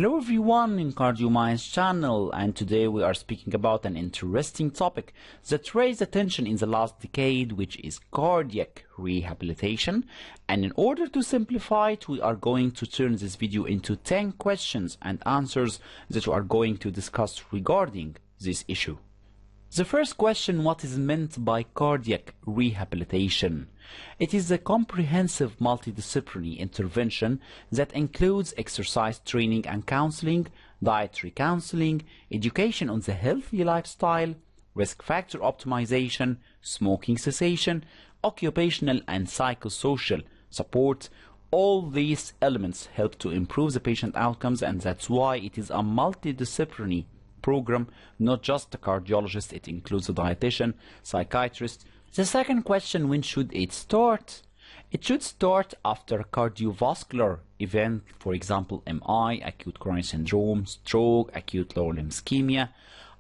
Hello everyone in CardioMind's channel, and today we are speaking about an interesting topic that raised attention in the last decade, which is cardiac rehabilitation. And in order to simplify it, we are going to turn this video into 10 questions and answers that we are going to discuss regarding this issue. The first question: what is meant by cardiac rehabilitation? It is a comprehensive multidisciplinary intervention that includes exercise training and counseling, dietary counseling, education on the healthy lifestyle, risk factor optimization, smoking cessation, occupational and psychosocial support. All these elements help to improve the patient outcomes, and that's why it is a multidisciplinary program, not just a cardiologist. It includes a dietitian, psychiatrist. The second question: when should it start? It should start after a cardiovascular event, for example MI, acute coronary syndrome, stroke, acute lower limb ischemia,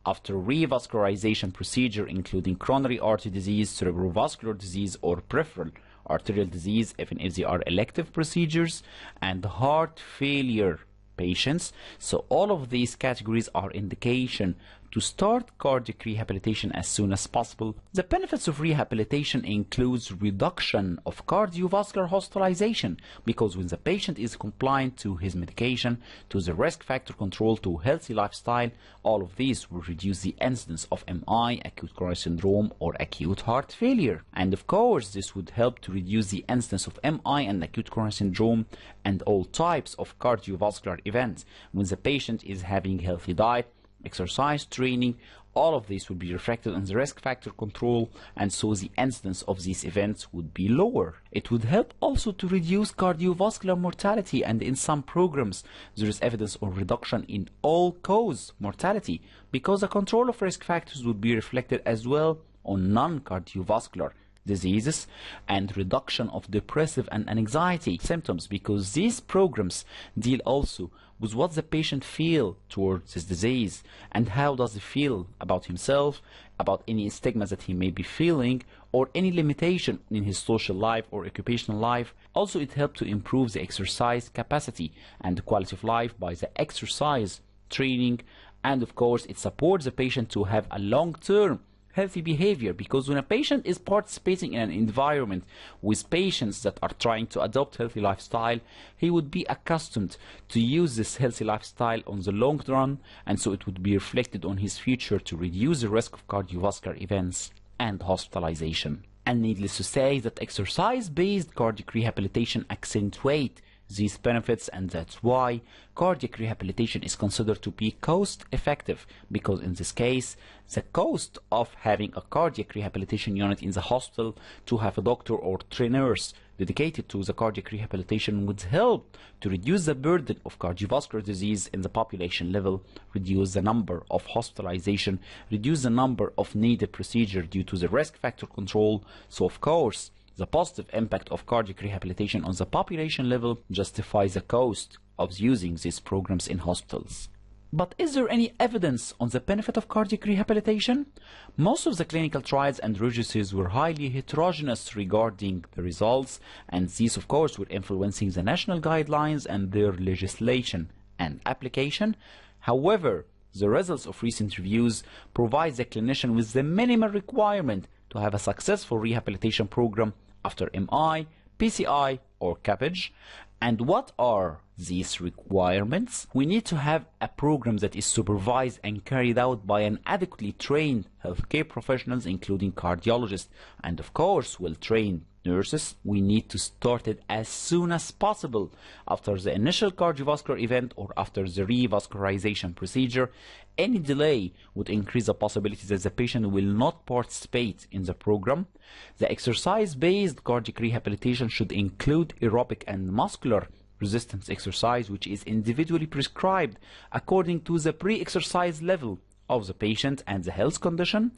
after revascularization procedure including coronary artery disease, cerebrovascular disease, or peripheral arterial disease, even if they are elective procedures, and heart failure patients. So all of these categories are indication to start cardiac rehabilitation as soon as possible. The benefits of rehabilitation includes reduction of cardiovascular hospitalization, because when the patient is compliant to his medication, to the risk factor control, to healthy lifestyle, all of these will reduce the incidence of MI, acute coronary syndrome, or acute heart failure. And of course, this would help to reduce the incidence of MI and acute coronary syndrome and all types of cardiovascular events when the patient is having healthy diet, exercise training. All of these would be reflected on the risk factor control, and so the incidence of these events would be lower. It would help also to reduce cardiovascular mortality, and in some programs there is evidence of reduction in all-cause mortality, because the control of risk factors would be reflected as well on non-cardiovascular diseases, and reduction of depressive and anxiety symptoms, because these programs deal also with what the patient feel towards this disease and how does he feel about himself, about any stigma that he may be feeling, or any limitation in his social life or occupational life. Also, it helps to improve the exercise capacity and the quality of life by the exercise training, and of course it supports the patient to have a long-term healthy behavior, because when a patient is participating in an environment with patients that are trying to adopt healthy lifestyle, he would be accustomed to use this healthy lifestyle on the long run, and so it would be reflected on his future to reduce the risk of cardiovascular events and hospitalization. And needless to say that exercise-based cardiac rehabilitation accentuates these benefits, and that's why cardiac rehabilitation is considered to be cost effective, because in this case the cost of having a cardiac rehabilitation unit in the hospital, to have a doctor or trainers dedicated to the cardiac rehabilitation, would help to reduce the burden of cardiovascular disease in the population level, reduce the number of hospitalization, reduce the number of needed procedure due to the risk factor control. So of course the positive impact of cardiac rehabilitation on the population level justifies the cost of using these programs in hospitals. But is there any evidence on the benefit of cardiac rehabilitation? Most of the clinical trials and registries were highly heterogeneous regarding the results, and these of course were influencing the national guidelines and their legislation and application. However, the results of recent reviews provide the clinician with the minimal requirement to have a successful rehabilitation program after MI, PCI, or CABG. And what are these requirements? We need to have a program that is supervised and carried out by an adequately trained healthcare professionals, including cardiologists, and of course well-trained nurses. We need to start it as soon as possible after the initial cardiovascular event or after the revascularization procedure. Any delay would increase the possibility that the patient will not participate in the program. The exercise-based cardiac rehabilitation should include aerobic and muscular resistance exercise, which is individually prescribed according to the pre-exercise level of the patient and the health condition.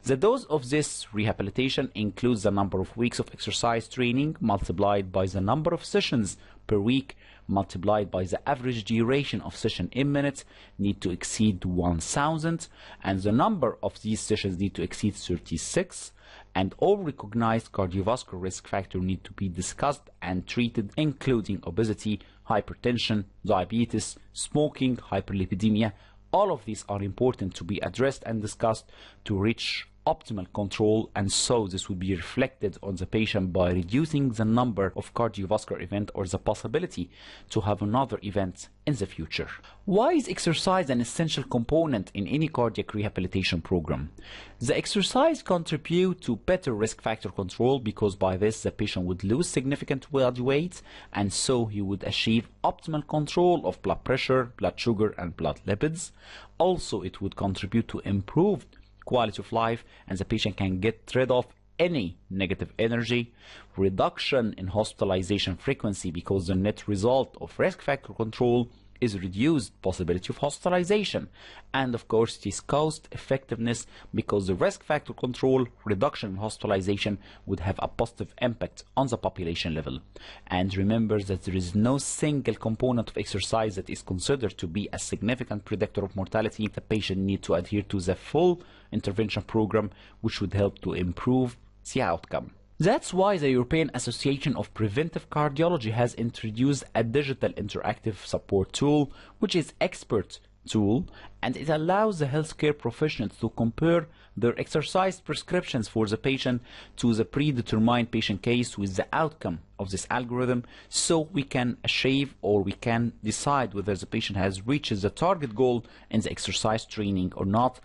The dose of this rehabilitation includes the number of weeks of exercise training multiplied by the number of sessions per week multiplied by the average duration of session in minutes need to exceed 1000, and the number of these sessions need to exceed 36, and all recognized cardiovascular risk factors need to be discussed and treated, including obesity, hypertension, diabetes, smoking, hyperlipidemia. All of these are important to be addressed and discussed to reach optimal control, and so this would be reflected on the patient by reducing the number of cardiovascular events or the possibility to have another event in the future. Why is exercise an essential component in any cardiac rehabilitation program? The exercise contributes to better risk factor control because by this the patient would lose significant body weight, and so he would achieve optimal control of blood pressure, blood sugar and blood lipids. Also, it would contribute to improved quality of life, and the patient can get rid of any negative energy, reduction in hospitalization frequency because the net result of risk factor control is reduced possibility of hospitalization, and of course it is cost effectiveness because the risk factor control reduction in hospitalization would have a positive impact on the population level. And remember that there is no single component of exercise that is considered to be a significant predictor of mortality. The patient needs to adhere to the full intervention program, which would help to improve the outcome. That's why the European Association of Preventive Cardiology has introduced a digital interactive support tool, which is EXPERT tool, and it allows the healthcare professionals to compare their exercise prescriptions for the patient to the predetermined patient case with the outcome of this algorithm, so we can achieve or we can decide whether the patient has reached the target goal in the exercise training or not.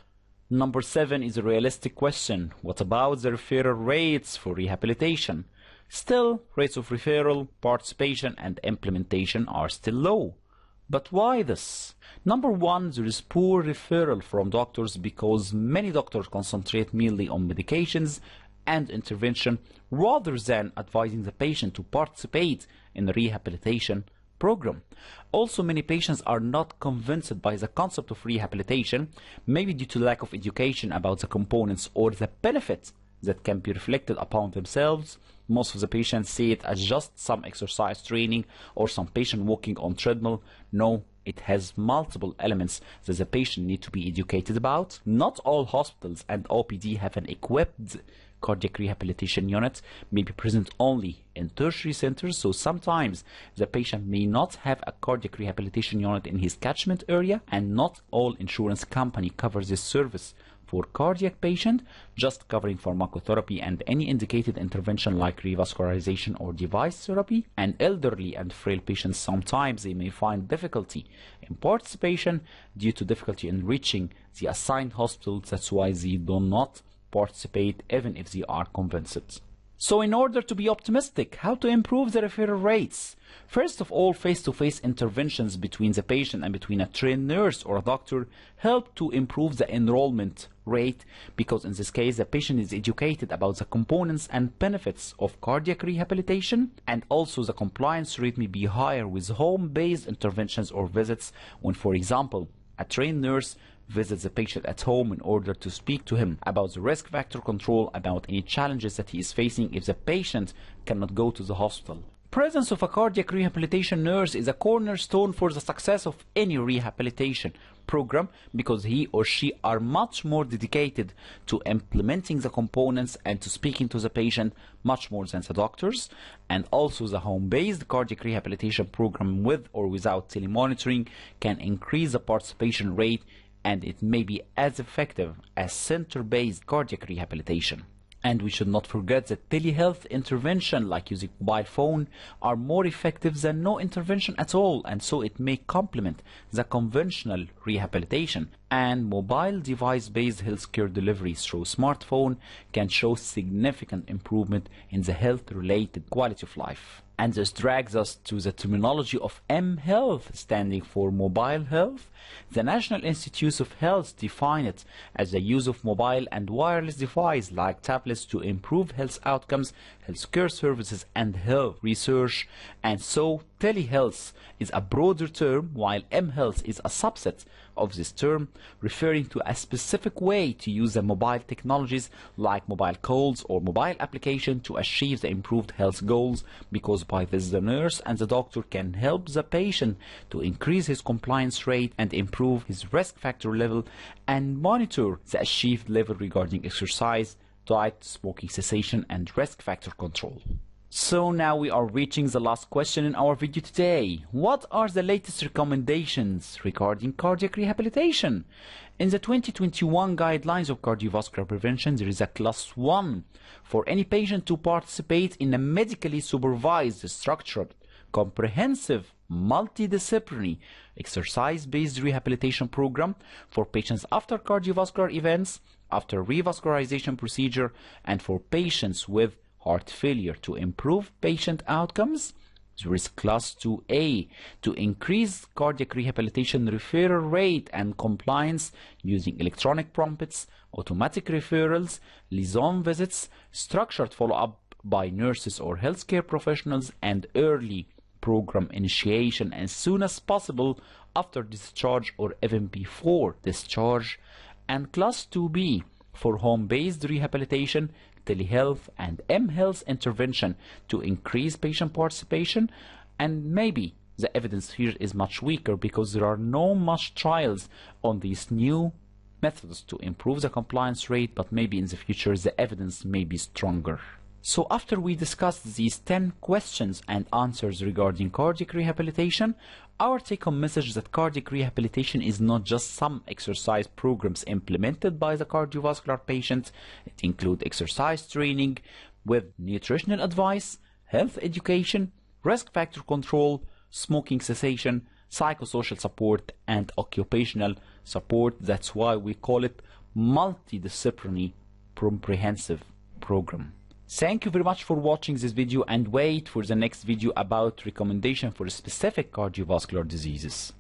Number 7 is a realistic question. What about the referral rates for rehabilitation? Still, rates of referral, participation and implementation are still low. But why this? Number 1, there is poor referral from doctors because many doctors concentrate mainly on medications and intervention rather than advising the patient to participate in the rehabilitation program. Also, many patients are not convinced by the concept of rehabilitation, maybe due to lack of education about the components or the benefits that can be reflected upon themselves. Most of the patients see it as just some exercise training or some patient walking on treadmill. No, it has multiple elements that the patient need to be educated about. Not all hospitals and OPD have an equipped cardiac rehabilitation unit, may be present only in tertiary centers, so sometimes the patient may not have a cardiac rehabilitation unit in his catchment area, and not all insurance company covers this service for cardiac patient, just covering pharmacotherapy and any indicated intervention like revascularization or device therapy. And elderly and frail patients, sometimes they may find difficulty in participation due to difficulty in reaching the assigned hospital. That's why they do not participate even if they are convinced. So in order to be optimistic, how to improve the referral rates? First of all, face-to-face interventions between the patient and between a trained nurse or a doctor help to improve the enrollment rate, because in this case the patient is educated about the components and benefits of cardiac rehabilitation, and also the compliance rate may be higher with home-based interventions or visits when, for example, a trained nurse visits the patient at home in order to speak to him about the risk factor control, about any challenges that he is facing if the patient cannot go to the hospital. Presence of a cardiac rehabilitation nurse is a cornerstone for the success of any rehabilitation program, because he or she are much more dedicated to implementing the components and to speaking to the patient much more than the doctors. And also the home-based cardiac rehabilitation program with or without telemonitoring can increase the participation rate, and it may be as effective as center-based cardiac rehabilitation. And we should not forget that telehealth intervention, like using mobile phone, are more effective than no intervention at all, and so it may complement the conventional rehabilitation. And mobile device-based healthcare delivery through smartphone can show significant improvement in the health-related quality of life. And this drags us to the terminology of mHealth, standing for mobile health. The National Institutes of Health define it as the use of mobile and wireless devices like tablets to improve health outcomes, healthcare services, and health research. And so telehealth is a broader term, while mHealth is a subset of this term, referring to a specific way to use the mobile technologies like mobile calls or mobile application to achieve the improved health goals, because by this the nurse and the doctor can help the patient to increase his compliance rate and improve his risk factor level and monitor the achieved level regarding exercise, diet, smoking cessation, and risk factor control. So now we are reaching the last question in our video today. What are the latest recommendations regarding cardiac rehabilitation? In the 2021 guidelines of cardiovascular prevention, there is a class 1 for any patient to participate in a medically supervised, structured, comprehensive, multidisciplinary, exercise-based rehabilitation program for patients after cardiovascular events, after revascularization procedure, and for patients with heart failure to improve patient outcomes. There is class 2A to increase cardiac rehabilitation referral rate and compliance using electronic prompts, automatic referrals, liaison visits, structured follow-up by nurses or healthcare professionals, and early program initiation as soon as possible after discharge or even before discharge. And class 2B for home-based rehabilitation, telehealth and mHealth intervention to increase patient participation. And maybe the evidence here is much weaker because there are no much trials on these new methods to improve the compliance rate, but maybe in the future the evidence may be stronger. So after we discussed these 10 questions and answers regarding cardiac rehabilitation, our take-home message is that cardiac rehabilitation is not just some exercise programs implemented by the cardiovascular patient. It includes exercise training with nutritional advice, health education, risk factor control, smoking cessation, psychosocial support, and occupational support. That's why we call it multidisciplinary comprehensive program. Thank you very much for watching this video, and wait for the next video about recommendation for specific cardiovascular diseases.